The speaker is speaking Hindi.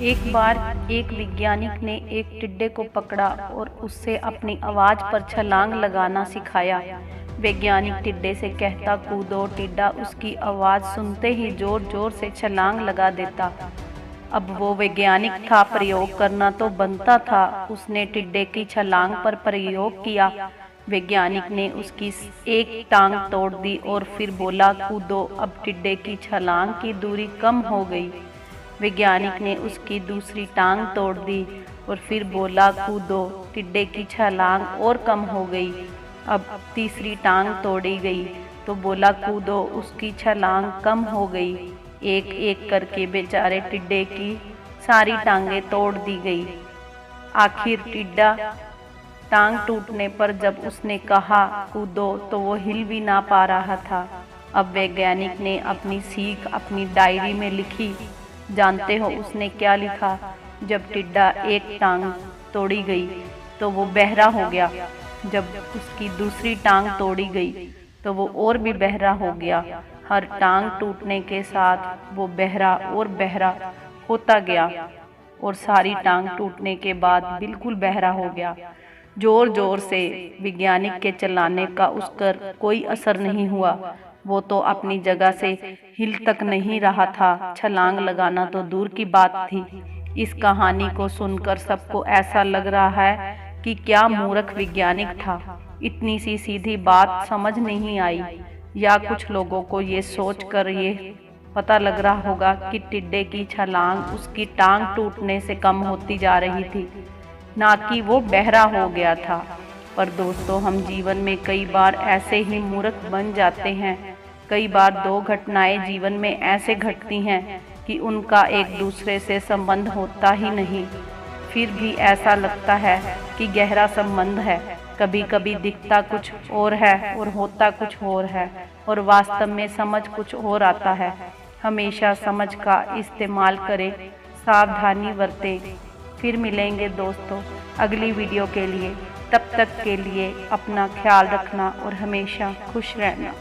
एक बार एक वैज्ञानिक ने एक टिड्डे को पकड़ा और उससे अपनी आवाज पर छलांग लगाना सिखाया। वैज्ञानिक टिड्डे से कहता, कूदो। टिड्डा उसकी आवाज सुनते ही जोर जोर से छलांग लगा देता। अब वो वैज्ञानिक था, प्रयोग करना तो बनता था। उसने टिड्डे की छलांग पर प्रयोग किया। वैज्ञानिक ने उसकी एक टांग तोड़ दी और फिर बोला, कूदो। अब टिड्डे की छलांग की दूरी कम हो गई। वैज्ञानिक ने उसकी दूसरी टांग तोड़ दी और फिर बोला, कूदो। टिड्डे की छलांग और कम हो गई। अब तीसरी टांग तोड़ी गई तो बोला, कूदो। उसकी छलांग कम हो गई। एक एक करके बेचारे टिड्डे की सारी टांगें तोड़ दी गई। आखिर टिड्डा टांग टूटने पर जब उसने कहा, कूदो, तो वो हिल भी ना पा रहा था। अब वैज्ञानिक ने अपनी सीख अपनी डायरी में लिखी। जानते हो उसने क्या लिखा? जब टिड्डा एक टांग तोड़ी गई तो वो बहरा हो गया। जब उसकी दूसरी टांग तोड़ी गई तो वो और भी बहरा हो गया। हर टांग टूटने के साथ वो बहरा और बहरा होता गया और सारी टांग टूटने के बाद बिल्कुल बहरा हो गया। जोर जोर से वैज्ञानिक के चिल्लाने का उस पर कोई असर नहीं हुआ। वो तो अपनी जगह से हिल तक नहीं रहा था। छलांग लगाना तो दूर की बात थी। इस कहानी को सुनकर सबको ऐसा लग रहा है कि क्या मूर्ख वैज्ञानिक था। इतनी सी सीधी बात समझ नहीं आई। या कुछ लोगों को ये सोचकर ये पता लग रहा होगा कि टिड्डे की छलांग उसकी टांग टूटने से कम होती जा रही थी, ना कि वो बहरा हो गया था। पर दोस्तों, हम जीवन में कई बार ऐसे ही मूर्ख बन जाते हैं। कई बार दो घटनाएं जीवन में ऐसे घटती हैं कि उनका एक दूसरे से संबंध होता ही नहीं, फिर भी ऐसा लगता है कि गहरा संबंध है। कभी कभी दिखता कुछ और है और होता कुछ और है और वास्तव में समझ कुछ और आता है। हमेशा समझ का इस्तेमाल करें, सावधानी बरतें। फिर मिलेंगे दोस्तों अगली वीडियो के लिए। तब तक के लिए अपना ख्याल रखना और हमेशा खुश रहना।